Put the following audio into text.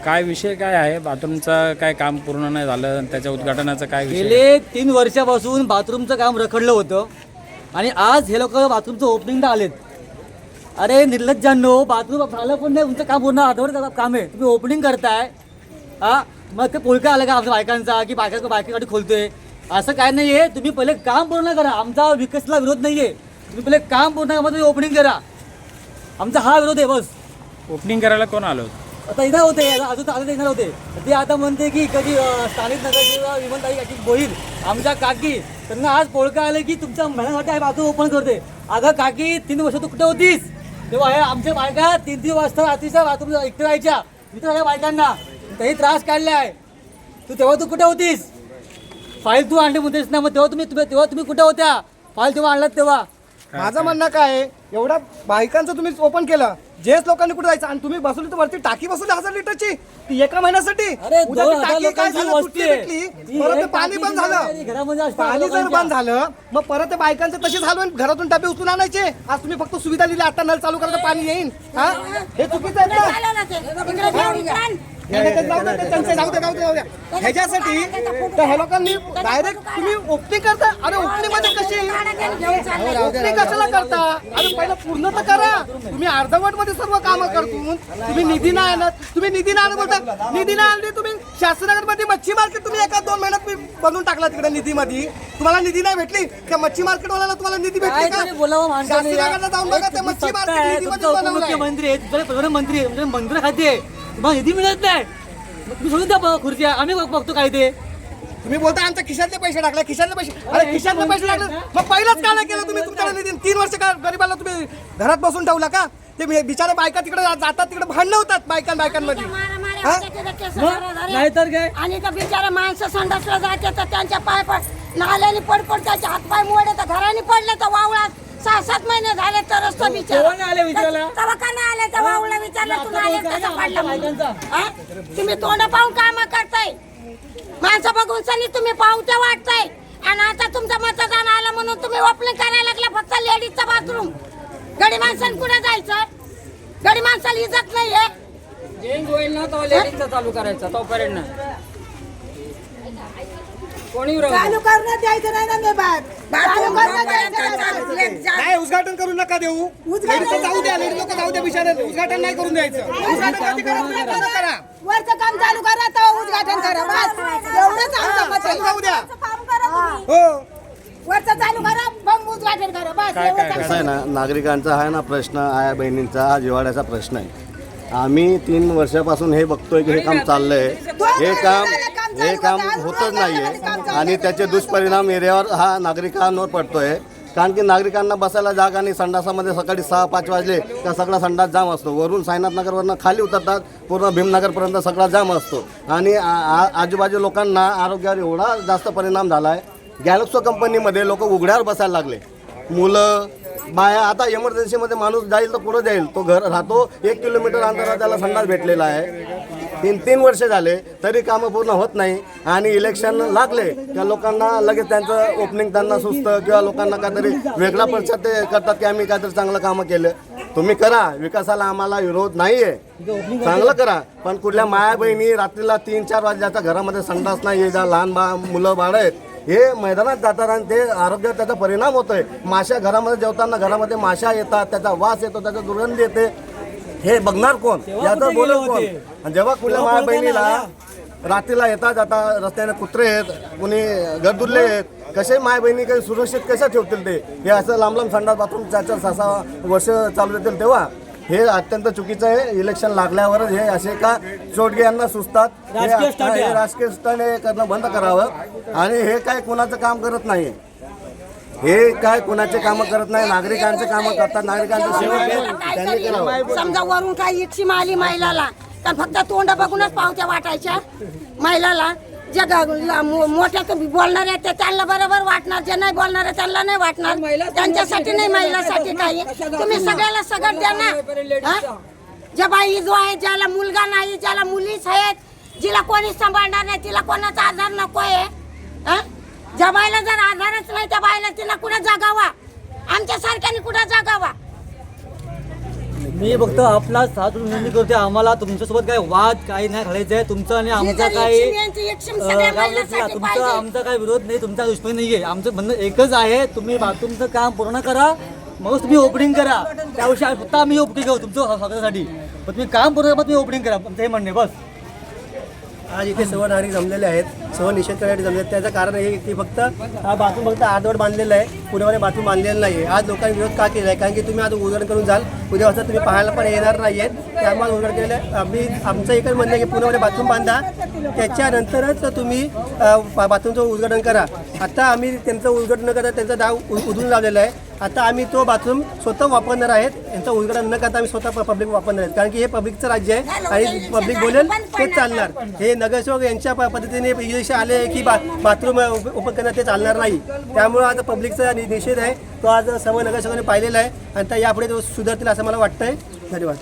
काय विषय काय आहे? बाथरूमचं काय काम पूर्ण नाही झालं, त्याच्या उद्घाटनाचं काय विषय? गेले 3 वर्षापासून बाथरूमचं काम रखडलं होतं आणि आज हे लोक बाथरूमचं ओपनिंगला आलेत. अरे निर्लज्जांनो, बाथरूम झालं पण नाही, तुमचं काम पूर्ण आठवड्याचं काम आहे, तुम्ही ओपनिंग करताय. हा मग ते पोलका आला का आमच्या बायकांचा की बायकांसाठी खोलतोय? असं काय नाही आहे. तुम्ही पहिले काम पूर्ण करा. आमचा विकासला विरोध नाही आहे, तुम्ही पहिले काम पूर्ण करा, तुम्ही ओपनिंग करा. आमचा हा विरोध आहे बस. ओपनिंग करायला कोण आलो? आता इथं होते, अजून आता येणार होते. ते आता म्हणते की कधी स्थानिक नगरसेवा विमलताई काकी गोहिल आमच्या काकी, त्यांना आज पोळका आले की तुमच्या महिन्यासाठी आहे बाथरूम ओपन करते. अगं काकी 3 वर्ष तू कुठे होतीस? तेव्हा हे आमच्या बायका 3 वाजता रात्रीच्या बाथरूम एकटे राहायच्या. इथं आहे बायकांना काही त्रास काढला आहे. तेव्हा तू कुठे होतीस? फाईल तू आणली म्हणतेस ना, मग तेव्हा तुम्ही कुठे होत्या? फाईल तेव्हा आणलात तेव्हा? माझं म्हणणं काय आहे, एवढा बायकांचं तुम्ही ओपन केलं, जेच लोकांनी कुठे जायचं आणि तुम्ही बसवली तर वरती टाकी बसवली 1000 लिटरची, ती एका महिन्यासाठी. अरे उद्या 2000 ती टाकी काय झालं, लोकांची तुटली भेटली, वस्ती परत आहे. ते पाणी ती बंद घरामध्ये झालं. असतात पाणी जर लोकांच्या. बंद झालं मग परत ते बायकांचं तशीच हलवून घरातून डबे उचलून आणायचे. आज तुम्ही फक्त सुविधा दिली, आता नळ चालू करायचं पाणी येईल. हा हे चुकीचं आहे ना. जाऊ द्या. ह्याच्यासाठी तर ह्या लोकांनी डायरेक्ट तुम्ही ओपनिंग करता. अरे ओपनिंग मध्ये कशी ओपनिंग कशाला करता? अरे पहिलं पूर्ण तर करा. तुम्ही अर्धवट मध्ये सर्व कामं करतून तुम्ही निधी नाही आणत. तुम्ही निधी नाही आणत बोलता. निधी नाही आणली तुम्ही. शास्त्रनगरमध्ये मच्छी मार्केट तुम्ही 1-2 महिन्यात बनवून टाकला तिकडे निधीमध्ये. तुम्हाला निधी नाही भेटली, त्या मच्छी मार्केट वाल्याला तुम्हाला निधी भेटली का? शास्त्रनगरला जाऊन बघा, त्या मच्छी मार्केट निधीमध्ये बनवलंय. मुख्यमंत्री आहे, प्रधानमंत्री आहे, म्हणजे मंत्री खाते मग निधी मिळत नाही. तुम्ही सोडून द्या खुर्च्या, आम्ही बघतो काय ते. तुम्ही बोलता आमच्या खिशातले पैसे टाकले, खिशातले पैसे. अरे खिशातले पैसे टाकले मग पहिलंच काय केलं तुम्ही? तुमच्या निधी 3 वर्ष का गरीबाला तुम्ही घरात बसून ठेवला का? ते बिचारे बायका तिकडे जातात, तिकडे भांडणं होतात बायकांमध्ये. नाही तर काय? आणि त्या बिचारा माणसं संडासला जाते तर त्यांच्या पाय नाल्याने पडपड त्याचे हातपाय मोडे तर घराने पडले तर वावळात 6-7 महिने झाले तरच तो बिचारा आले विचारायला. तेव्हा का नाही आले? त्या वावळा विचारलं तू आले कसं पडलं? तुम्ही तोंड पाहून काम करताय, माणसं बघून सनी तुम्ही पाहूत्या वाटताय. आणि आता तुमचं मतदान आलं म्हणून तुम्ही ओपनिंग करायला लागला फक्त लेडीजचा बाथरूम. गडी माणसांनी कुठे जायचं? गडी माणसाला इज्जत नाहीये. जेंट्स होईल ना तो लेडीजचा चालू करायचा तोपर्यंत कोणी चालू करून द्यायचं नाही ना मी बाथरूम नाही उद्घाटन करू नका देऊ. लेडीजचं जाऊ द्या, लेडीज लोक जाऊ द्या बिचारे. उद्घाटन नाही करून द्यायचं. उद्घाटन कधी करा, तुम्ही बंद करा. वरचं काम चालू करा तर उद्घाटन करा. बस एवढंच आमचं मत आहे. जाऊ द्या. काम करा तुम्ही. हो वरचं चालू करा मग उद्घाटन करा. बस एवढंच कसं आहे ना, नागरिकांचा आहे ना प्रश्न, आया बहिणींचा हा जिव्हाळ्याचा प्रश्न आहे. आम्ही 3 वर्षापासून हे बघतोय की हे काम चाललंय, हे काम होतच नाहीये आणि त्याचे दुष्परिणाम एरियावर हा नागरिकांवर पडतोय. कारण की नागरिकांना बसायला जागा आणि संडासामध्ये सकाळी 6-5 वाजले का सगळा संडास जाम असतो. वरून साईनाथनगरवरनं खाली उतरतात, पूर्ण भीमनगरपर्यंत सगळा जाम असतो आणि आजूबाजू लोकांना आरोग्यावर एवढा जास्त परिणाम झाला आहे. गॅलेक्सो कंपनीमध्ये लोक उघड्यावर बसायला लागले, मुलं बाया. आता एमर्जन्सीमध्ये माणूस जाईल तर पुढं जाईल, तो घर राहतो 1 किलोमीटर अंतरावर त्याला संडास भेटलेला आहे. 3 वर्ष झाले तरी कामं पूर्ण होत नाही आणि इलेक्शन लागले त्या लोकांना लगेच त्यांचं ओपनिंग त्यांना सुचतं किंवा लोकांना काहीतरी वेगळा प्रचार ते करतात की आम्ही काहीतरी चांगलं कामं केलं. तुम्ही करा, विकासाला आम्हाला विरोध नाही आहे, चांगलं करा. पण कुठल्या माया बहिणी रात्रीला 3-4 वाजल्याच्या घरामध्ये संडास नाही आहे, ज्या लहान मुलं बाळं आहेत हे मैदानात जातात आणि ते आरोग्यावर त्याचा परिणाम होतोय. माशा घरामध्ये जेवताना घरामध्ये माशा येतात, त्याचा वास येतो, त्याचा दुर्गंधी येते. हे बघणार कोण? याचं बोलत कोण? आणि जेव्हा कुठल्या माया बहिणीला रात्रीला येता जाता रस्त्याने कुत्रे आहेत, कुणी गरदुरले आहेत, कसे माय बहिणी काही सुरक्षित कसं ठेवतील ते? हे असं लांब संडास बाथरूम 4-6 वर्ष चालू देतील तेव्हा हे अत्यंत चुकीचं आहे. इलेक्शन लागल्यावरच हे असे का चोटगे यांना सुचतात. हे राजकीय स्टंट हे करणं बंद करावं आणि हे काय कोणाचं काम करत नाही. हे काय कोणाचे कामं करत नाही, नागरिकांचे कामं करतात. नागरिकांचं सेवक त्यांनी केलं. समजा वरून काही इच्छी आली महिलाला तर फक्त तोंड बघूनच पावत्या वाटायच्या महिलाला. जे मोठ्या बोलणार आहेत ते त्यांना बरोबर वाटणार, जे नाही बोलणार आहे त्यांना नाही वाटणार. त्यांच्यासाठी नाही, महिलासाठी काही. तुम्ही सगळ्याला सगळं द्या ना. ज्या बाई जो आहे, ज्याला मुलगा नाही, ज्याला मुलीच आहेत, जिला कोणी सांभाळणार नाही, तिला कोणाचा आधार नको आहे. ज्या बाईला जर आधारच नाही त्या बाईला तिला कुठं जगावा? आमच्या सारख्याने कुठं जगावा? मी फक्त आपला साथ विनंती करते, आम्हाला तुमच्यासोबत काही वाद काही नाही घालायचं आहे. तुमचं आणि आमचा काही तुमचा आमचा काही विरोध नाही, तुमचा दुश्मन नाही आहे. आमचं म्हणणं एकच आहे, तुम्ही बाथरूमचं काम पूर्ण करा, मग तुम्ही ओपनिंग करा. त्याविषयी स्वतः आम्ही ओपनिंग करू तुमचं स्वागतासाठी, पण तुम्ही काम पूर्ण करा, तुम्ही ओपनिंग करा. आमचं हे म्हणणे बस. आज इथे सर्व नागरिक जमलेले आहेत, सर्व निषेध करण्यासाठी जमले आहेत. त्याचं कारण हे की फक्त हा बाथरूम फक्त अर्धवट बांधलेला आहे, पुण्यामध्ये बाथरूम बांधलेलं नाही आहे. आज लोकांनी विरोध का केला आहे? कारण की तुम्ही आज उघडण करून जाल, उद्या वाजता तुम्ही पाहायला पण येणार नाही आहेत. त्यामुळे उघड केलेलं आहे. आमचं एकच म्हणणं आहे की पुण्यामध्ये बाथरूम बांधा, त्याच्यानंतरच तुम्ही बाथरूमचं उद्घाटन करा. आता आम्ही त्यांचं उद्घाटन न करता त्यांचा डाव उधळून लावलेला आहे. आता आम्ही तो बाथरूम स्वतः वापरणार आहेत. यांचं उद्घाटन न करता आम्ही स्वतः पब्लिक वापरणार आहेत, कारण की हे पब्लिकचं राज्य आहे आणि पब्लिक बोलेल तेच चालणार. हे नगरसेवक यांच्या पद्धतीने इलेक्शन आले की बाथरूम ओपन करणं ते चालणार नाही. त्यामुळं आता पब्लिकचा निषेध आहे, तो आज सर्व नगरसेवकांनी पाहिलेला आहे आणि त्या यापुढे तो सुधारतील असं मला वाटतंय. धन्यवाद.